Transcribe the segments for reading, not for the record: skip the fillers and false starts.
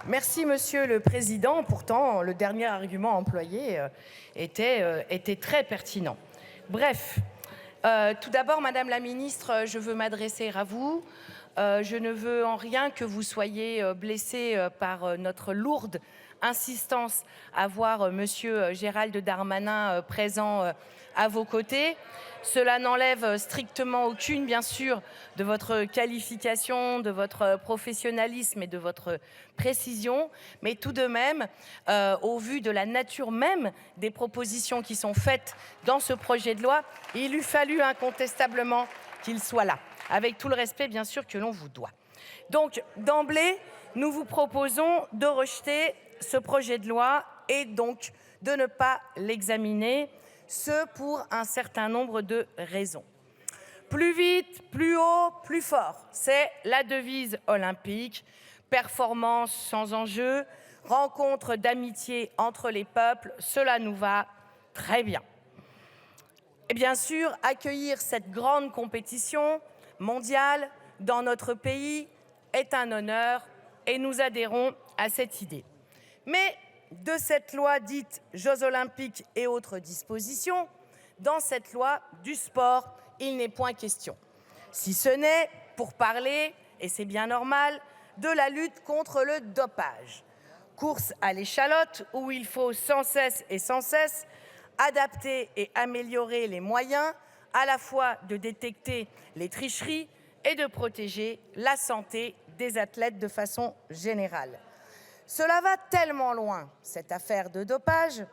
Merci, Monsieur le Président. Pourtant, le dernier argument employé était très pertinent. Bref, tout d'abord, Madame la Ministre, je veux m'adresser à vous. Je ne veux en rien que vous soyez blessée par notre lourde insistance à voir Monsieur Gérald Darmanin présent à vos côtés. Cela n'enlève strictement aucune, bien sûr, de votre qualification, de votre professionnalisme et de votre précision. Mais tout de même, au vu de la nature même des propositions qui sont faites dans ce projet de loi, il eût fallu incontestablement qu'il soit là, avec tout le respect, bien sûr, que l'on vous doit. Donc, d'emblée, nous vous proposons de rejeter ce projet de loi et donc de ne pas l'examiner, ce pour un certain nombre de raisons. Plus vite, plus haut, plus fort, c'est la devise olympique. Performance sans enjeu, rencontre d'amitié entre les peuples, cela nous va très bien. Et bien sûr, accueillir cette grande compétition mondiale dans notre pays est un honneur et nous adhérons à cette idée. Mais de cette loi dite Jeux olympiques et autres dispositions, dans cette loi du sport, il n'est point question. Si ce n'est pour parler, et c'est bien normal, de la lutte contre le dopage. Course à l'échalote où il faut sans cesse adapter et améliorer les moyens à la fois de détecter les tricheries et de protéger la santé des athlètes de façon générale. Cela va tellement loin, cette affaire de dopage,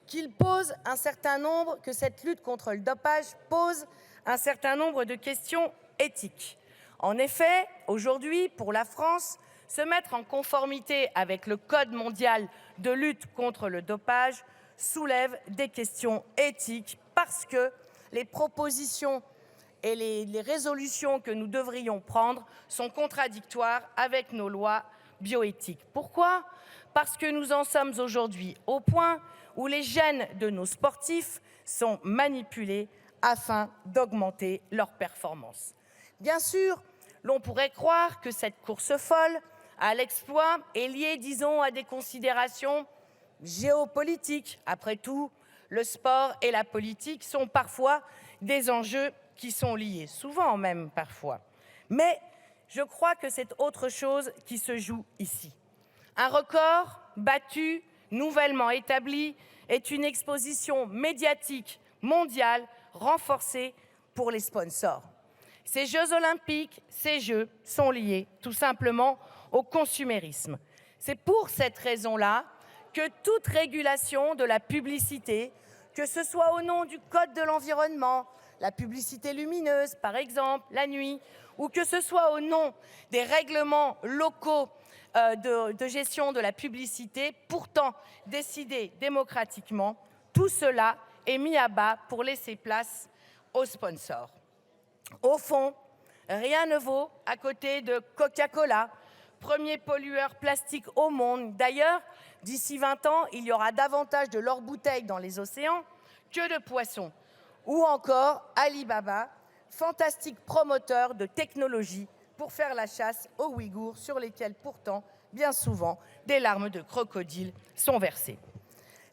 que cette lutte contre le dopage pose un certain nombre de questions éthiques. En effet, aujourd'hui, pour la France, se mettre en conformité avec le Code mondial de lutte contre le dopage soulève des questions éthiques parce que les propositions et les résolutions que nous devrions prendre sont contradictoires avec nos lois bioéthiques. Pourquoi ? Parce que nous en sommes aujourd'hui au point où les gènes de nos sportifs sont manipulés afin d'augmenter leurs performances. Bien sûr, l'on pourrait croire que cette course folle à l'exploit est liée, disons, à des considérations géopolitiques. Après tout, le sport et la politique sont parfois des enjeux qui sont liés, souvent même parfois. Mais je crois que c'est autre chose qui se joue ici. Un record battu, nouvellement établi, est une exposition médiatique mondiale renforcée pour les sponsors. Ces Jeux olympiques, ces Jeux sont liés tout simplement au consumérisme. C'est pour cette raison-là que toute régulation de la publicité, que ce soit au nom du Code de l'environnement, la publicité lumineuse par exemple, la nuit, ou que ce soit au nom des règlements locaux de gestion de la publicité, pourtant décidés démocratiquement, tout cela est mis à bas pour laisser place aux sponsors. Au fond, rien ne vaut à côté de Coca-Cola, premier pollueur plastique au monde. D'ailleurs, d'ici 20 ans, il y aura davantage de leurs bouteilles dans les océans que de poissons. Ou encore Alibaba, fantastique promoteur de technologie pour faire la chasse aux Ouïghours, sur lesquels pourtant, bien souvent, des larmes de crocodile sont versées.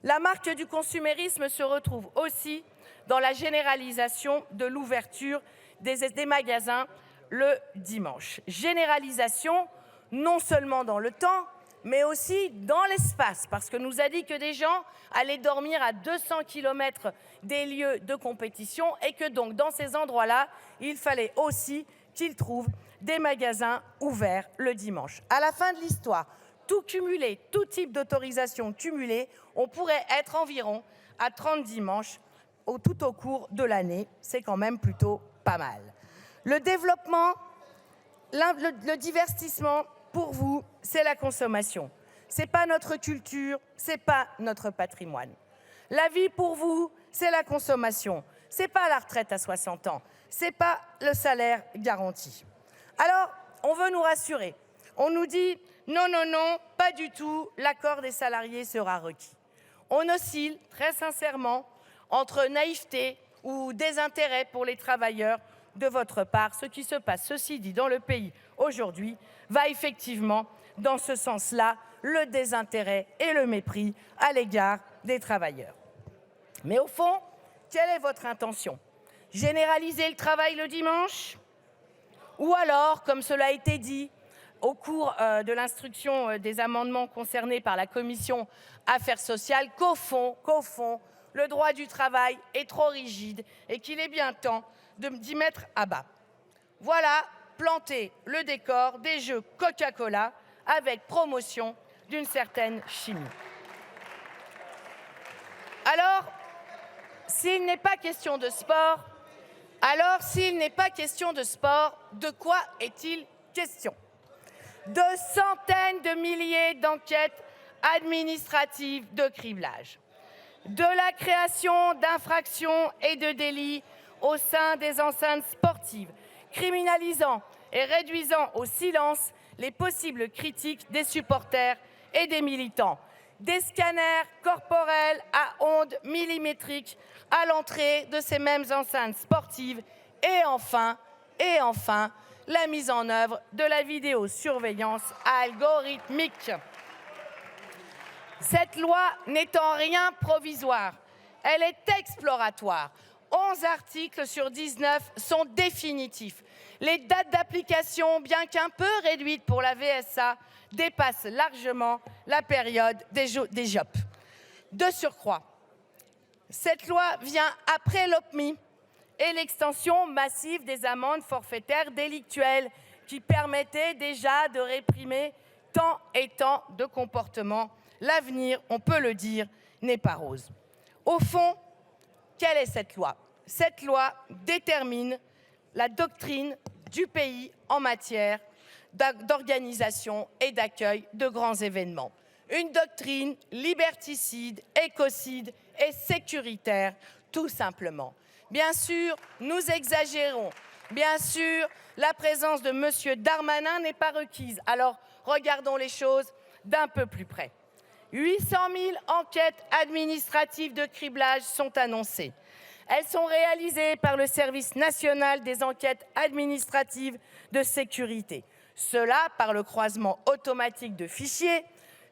La marque du consumérisme se retrouve aussi dans la généralisation de l'ouverture des magasins le dimanche. Généralisation non seulement dans le temps, mais aussi dans l'espace, parce que nous a dit que des gens allaient dormir à 200 km des lieux de compétition et que donc dans ces endroits-là, il fallait aussi qu'ils trouvent des magasins ouverts le dimanche. À la fin de l'histoire, tout cumulé, tout type d'autorisation cumulée, on pourrait être environ à 30 dimanches tout au cours de l'année. C'est quand même plutôt pas mal. Le développement, le divertissement, pour vous, c'est la consommation. C'est pas notre culture, c'est pas notre patrimoine. La vie, pour vous, c'est la consommation. C'est pas la retraite à 60 ans. C'est pas le salaire garanti. Alors, on veut nous rassurer. On nous dit non, non, non, pas du tout, l'accord des salariés sera requis. On oscille, très sincèrement, entre naïveté ou désintérêt pour les travailleurs de votre part. Ce qui se passe, ceci dit, dans le pays aujourd'hui, va effectivement dans ce sens-là le désintérêt et le mépris à l'égard des travailleurs. Mais au fond, quelle est votre intention? Généraliser le travail le dimanche? Ou alors, comme cela a été dit au cours de l'instruction des amendements concernés par la commission Affaires sociales, qu'au fond, le droit du travail est trop rigide et qu'il est bien temps d'y mettre à bas. Voilà planter le décor des jeux Coca-Cola avec promotion d'une certaine chimie. Alors, s'il n'est pas question de sport, de quoi est-il question? De centaines de milliers d'enquêtes administratives de criblage, de la création d'infractions et de délits au sein des enceintes sportives, criminalisant et réduisant au silence les possibles critiques des supporters et des militants, des scanners corporels à ondes millimétriques à l'entrée de ces mêmes enceintes sportives et enfin, la mise en œuvre de la vidéosurveillance algorithmique. Cette loi n'est en rien provisoire, elle est exploratoire. 11 articles sur 19 sont définitifs. Les dates d'application, bien qu'un peu réduites pour la VSA, dépassent largement la période des JOP. De surcroît, cette loi vient après l'OPMI et l'extension massive des amendes forfaitaires délictuelles qui permettaient déjà de réprimer tant et tant de comportements. L'avenir, on peut le dire, n'est pas rose. Au fond, quelle est cette loi? Cette loi détermine la doctrine du pays en matière d'organisation et d'accueil de grands événements. Une doctrine liberticide, écocide et sécuritaire, tout simplement. Bien sûr, nous exagérons. Bien sûr, la présence de M. Darmanin n'est pas requise. Alors, regardons les choses d'un peu plus près. 800 000 enquêtes administratives de criblage sont annoncées. Elles sont réalisées par le Service national des enquêtes administratives de sécurité. Cela par le croisement automatique de fichiers,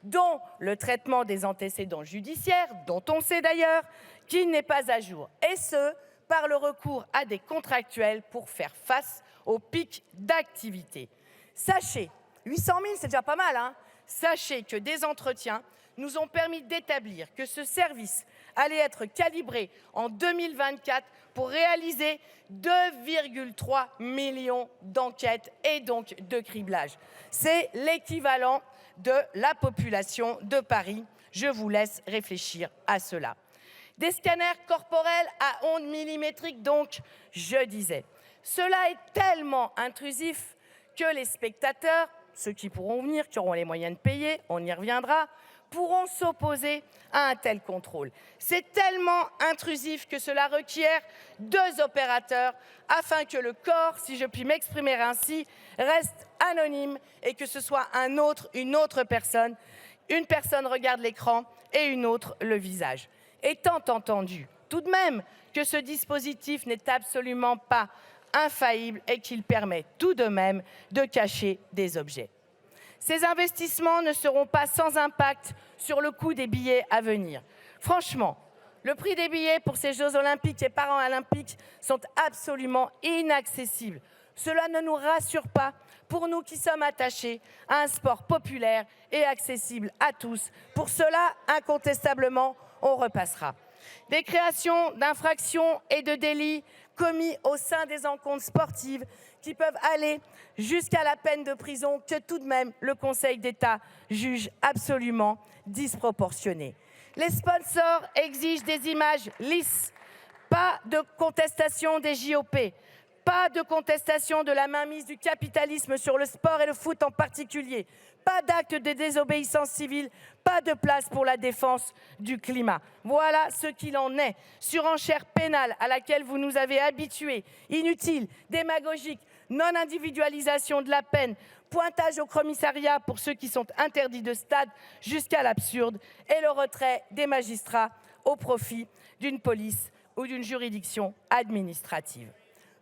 dont le traitement des antécédents judiciaires, dont on sait d'ailleurs qu'il n'est pas à jour. Et ce, par le recours à des contractuels pour faire face aux pics d'activité. Sachez, 800 000, c'est déjà pas mal, hein. Sachez que des entretiens nous ont permis d'établir que ce service allait être calibré en 2024 pour réaliser 2,3 millions d'enquêtes et donc de criblage. C'est l'équivalent de la population de Paris. Je vous laisse réfléchir à cela. Des scanners corporels à ondes millimétriques, donc, je disais. Cela est tellement intrusif que les spectateurs, ceux qui pourront venir, qui auront les moyens de payer, on y reviendra, pourront s'opposer à un tel contrôle. C'est tellement intrusif que cela requiert 2 opérateurs afin que le corps, si je puis m'exprimer ainsi, reste anonyme et que ce soit une autre personne. Une personne regarde l'écran et une autre le visage. Étant entendu tout de même que ce dispositif n'est absolument pas infaillible et qu'il permet tout de même de cacher des objets. Ces investissements ne seront pas sans impact sur le coût des billets à venir. Franchement, le prix des billets pour ces Jeux olympiques et paralympiques sont absolument inaccessibles. Cela ne nous rassure pas pour nous qui sommes attachés à un sport populaire et accessible à tous. Pour cela, incontestablement, on repassera. Des créations d'infractions et de délits commis au sein des encombres sportives qui peuvent aller jusqu'à la peine de prison que tout de même le Conseil d'État juge absolument disproportionnée. Les sponsors exigent des images lisses, pas de contestation des JOP, pas de contestation de la mainmise du capitalisme sur le sport et le foot en particulier, pas d'acte de désobéissance civile, pas de place pour la défense du climat. Voilà ce qu'il en est. Surenchère pénale à laquelle vous nous avez habitués, inutile, démagogique, non-individualisation de la peine, pointage au commissariat pour ceux qui sont interdits de stade jusqu'à l'absurde et le retrait des magistrats au profit d'une police ou d'une juridiction administrative.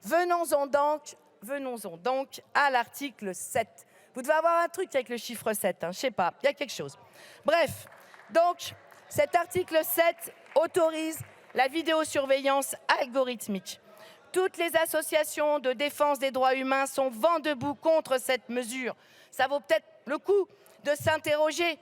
Venons-en donc à l'article 7. Vous devez avoir un truc avec le chiffre 7, hein, je sais pas, il y a quelque chose. Bref, donc cet article 7 autorise la vidéosurveillance algorithmique. Toutes les associations de défense des droits humains sont vent debout contre cette mesure. Ça vaut peut-être le coup de s'interroger.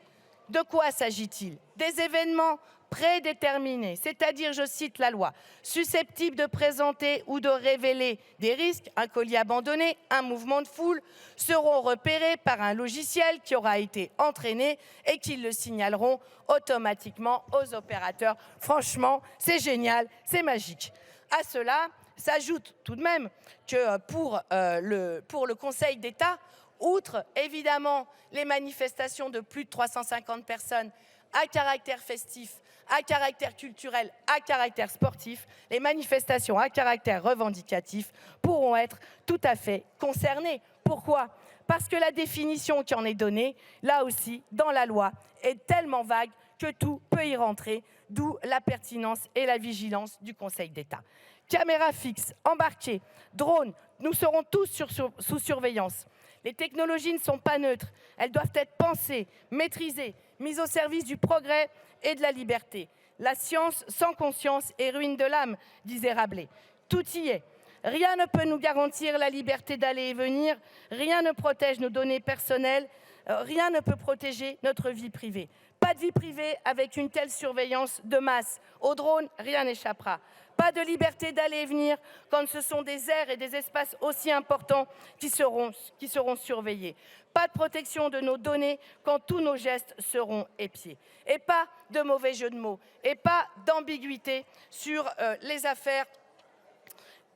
De quoi s'agit-il? Des événements prédéterminés, c'est-à-dire, je cite la loi, susceptibles de présenter ou de révéler des risques, un colis abandonné, un mouvement de foule, seront repérés par un logiciel qui aura été entraîné et qui le signaleront automatiquement aux opérateurs. Franchement, c'est génial, c'est magique. À cela s'ajoute tout de même que pour le Conseil d'État, outre évidemment les manifestations de plus de 350 personnes à caractère festif, à caractère culturel, à caractère sportif, les manifestations à caractère revendicatif pourront être tout à fait concernées. Pourquoi? Parce que la définition qui en est donnée, là aussi, dans la loi, est tellement vague que tout peut y rentrer, d'où la pertinence et la vigilance du Conseil d'État. Caméras fixes, embarquées, drones, nous serons tous sous surveillance. Les technologies ne sont pas neutres, elles doivent être pensées, maîtrisées, mises au service du progrès et de la liberté. La science sans conscience est ruine de l'âme, disait Rabelais. Tout y est. Rien ne peut nous garantir la liberté d'aller et venir, rien ne protège nos données personnelles, rien ne peut protéger notre vie privée. Pas de vie privée avec une telle surveillance de masse. Aux drones, rien n'échappera. Pas de liberté d'aller et venir quand ce sont des aires et des espaces aussi importants qui seront surveillés. Pas de protection de nos données quand tous nos gestes seront épiés. Et pas de mauvais jeu de mots. Et pas d'ambiguïté sur les affaires,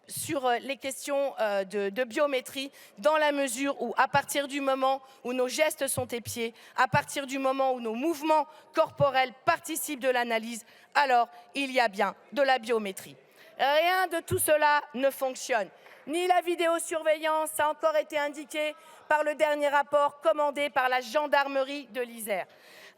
sur les questions de biométrie, dans la mesure où, à partir du moment où nos gestes sont épiés, à partir du moment où nos mouvements corporels participent de l'analyse, alors il y a bien de la biométrie. Rien de tout cela ne fonctionne. Ni la vidéosurveillance, ça a encore été indiqué par le dernier rapport commandé par la gendarmerie de l'Isère.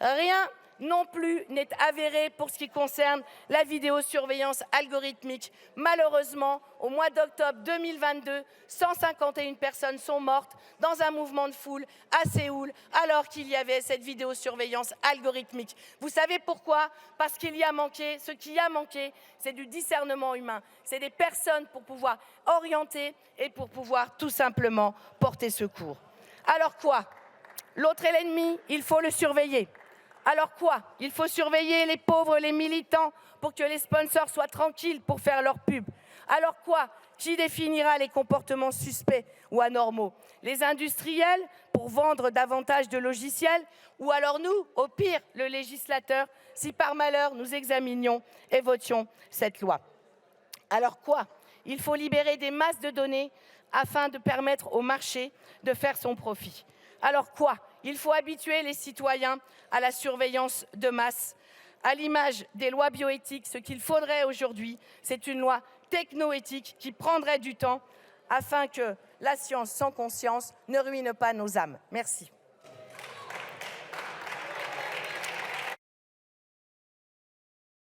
Rien non plus n'est avéré pour ce qui concerne la vidéosurveillance algorithmique. Malheureusement, au mois d'octobre 2022, 151 personnes sont mortes dans un mouvement de foule à Séoul, alors qu'il y avait cette vidéosurveillance algorithmique. Vous savez pourquoi? Parce qu'il y a manqué, ce qui a manqué, c'est du discernement humain. C'est des personnes pour pouvoir orienter et pour pouvoir tout simplement porter secours. Alors quoi? L'autre est l'ennemi, il faut le surveiller. Alors quoi? Il faut surveiller les pauvres, les militants, pour que les sponsors soient tranquilles pour faire leur pub. Alors quoi? Qui définira les comportements suspects ou anormaux? Les industriels, pour vendre davantage de logiciels? Ou alors nous, au pire, le législateur, si par malheur nous examinions et votions cette loi? Alors quoi? Il faut libérer des masses de données afin de permettre au marché de faire son profit. Alors quoi? Il faut habituer les citoyens à la surveillance de masse. À l'image des lois bioéthiques, ce qu'il faudrait aujourd'hui, c'est une loi technoéthique qui prendrait du temps afin que la science sans conscience ne ruine pas nos âmes. Merci.